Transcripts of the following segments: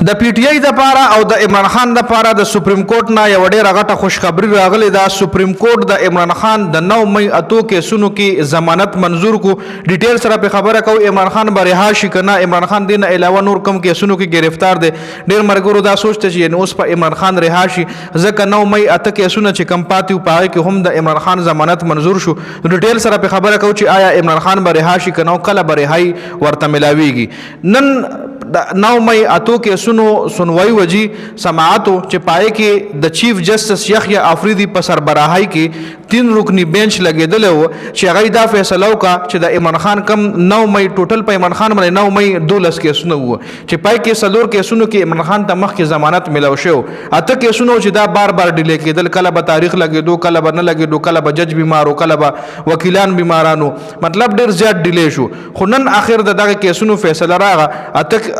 د پی ټی آی د پاره او د عمران خان د پاره د سپریم کورټ نه یو ډیره غټه خوشخبری راغلی دا سپریم کورټ د عمران خان د 9 مئی اتو کیسونو کې ضمانت منظور کو ډیټیل سره په خبره کو عمران خان به رها شي کنه عمران خان دین علاوه نور کم کیسونو کې گرفتار دي ډیر مرګورو دا سوچته چې اوس په عمران خان رها شي ځکه 9 مئی اته کیسونه چې کم پاتیو پاره کې هم د عمران خان ضمانت منظور شو ډیټیل سره په خبره کو چې آیا عمران خان به رها شي کنه کله به رهایی ورته ملاويږي نن 9 مئی اتو کې سنوي وجي سماعتو چې پای کې د چیف جسټس یحیی افریدی په سربراهۍ کې 3 رکنی بنچ لګیدل و چې هغه دا فیصله وکړه چې د عمران خان کم 9 مئی ټوټل په عمران خان باندې 9 مئی 12 کې سنو و چې پای کې سلور کې سنو کې عمران خان ته مخ کې ضمانت ملو شو اته کې سنو چې دا بار بار ډیلی کېدل کله به تاریخ لګیدو کله به نه لګیدو کله به جج بیمارو کله به وکیلان بیمارانو مطلب ډیر زیات ډیلی شو خو نن اخر دغه کې سنو فیصله راغه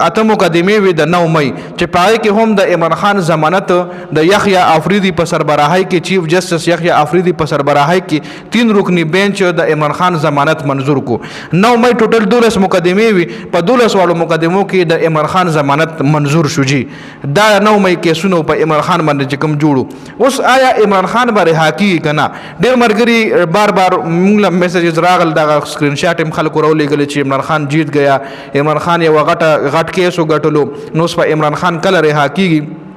اته مقدمه وی د 9 مئی چې پای کې هم د عمران خان ضمانت د یحیی افریدی په سربراهۍ کې چیف جسټس یحیی افریدی په سربراهۍ کې 3 رکنی بنچ د عمران خان ضمانت منظور کو 9 مئی ټوټل 12 مقدمه وی په 12 والو مقدمو کې د عمران خان ضمانت منظور شو جی دا 9 مئی کې سنو په عمران خان باندې کوم جوړو اوس آیا عمران خان باندې حقیقي کنا ډیر مرګري بار بار موږ میسجز راغل د سکرین شاټ هم خلکو راولېګل چې عمران خان جیت گیا عمران خان یو غټ کیس وګټلو نو اوس په عمران خان کله رها کیږي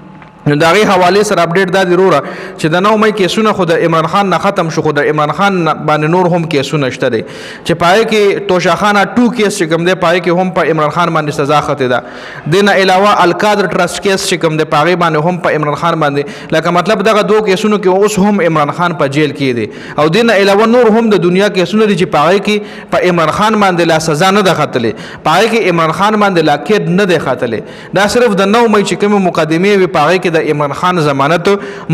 نو دغه حواله سره اپډیټ دا ضروره چې د 9 مئی کیسونه خو د عمران خان نه ختم شو خو د عمران خان باندې نور هم کیسونه شته دي چې پای کې توشاخانه 2 کیس چې کوم دی پای کې هم په عمران خان باندې سزا خته ده دین علاوه القادر ټرست کیس چې کوم دی پاغي باندې هم په عمران خان باندې لکه مطلب دغه 2 کیسونو کې اوس هم عمران خان په جیل کې دی او دین علاوه نور هم د دنیا کیسونه دي چې پاغي کې په عمران خان باندې لا سزا نه ده خته پاغي کې عمران خان باندې لا کېد نه ده خته دا صرف د 9 مئی چې کوم مقدمه وی پاغي کې د عمران خان ضمانت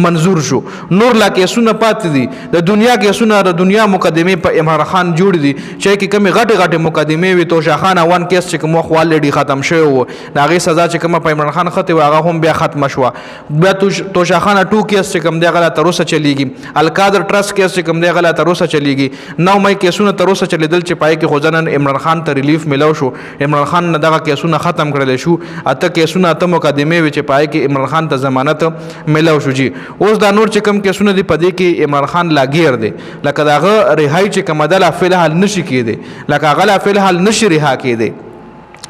منظور شو نور لا کیسونه پات دي د دنیا کیسونه د دنیا مقدمه په عمران خان جوړ دي چې کې کمی غټه مقدمه وي توشاخانه 1 کیس چې کوم خو الریډي ختم شوی و دا غي سزا چې کوم په عمران خان خته واغه هم بیا ختم شو بیا توشاخانه 2 کیس چې کوم دی غلا تروسه چلیږي القادر ټرست کیس چې کوم دی غلا تروسه چلیږي 9 مئی کیسونه تروسه چلیدل چې پای کې خوځنن عمران خان ته ریلیف ملو شو عمران خان نه دغه کیسونه ختم کړل شو اته کیسونه اته مقدمه وي چې پای کې عمران خان ته ضمانت ملو شو جی اوس دا نور چې کم کیسونه دی پدې کې عمران خان لاګیر دی لکه داغه رهایی چې کوم دله فل حال نشي کېده لکه غلا فل حال نشي رها کېده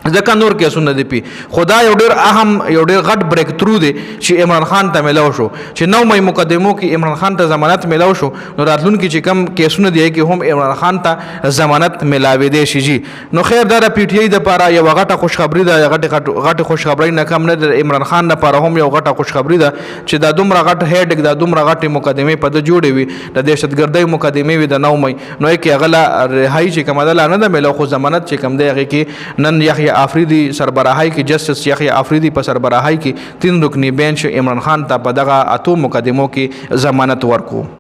ځکه نور کیسونه دی پی خدا یو ډیر اهم یو ډیر غټ بریک تھرو دی چې عمران خان ته ملو شو چې 9 مئی مقدمو کې عمران خان ته ضمانت ملو شو نو راتلونکي چې کم کیسونه دی کې هم عمران خان ته ضمانت ملاوي دی شي جی نو خیر دا پی ټی آی د پاره یو غټه خوشخبری ده غټه خوشخبری نه کم نه د عمران خان لپاره هم یو غټه خوشخبری ده چې دا دومره غټ هډ دا دومره غټه مقدمه په د جوړې وي د دهشتګردۍ مقدمه وي د 9 مئی نو کې غلا رهایی چې کوم دل نه ملو خو ضمانت چې کم دی کې نن یحیی افریدی سربراهۍ کې جسټس یحیی افریدی په سربراهۍ کې 3 رکنی بنچ عمران خان ته په دغه اتو مقدمو کې ضمانت ورکو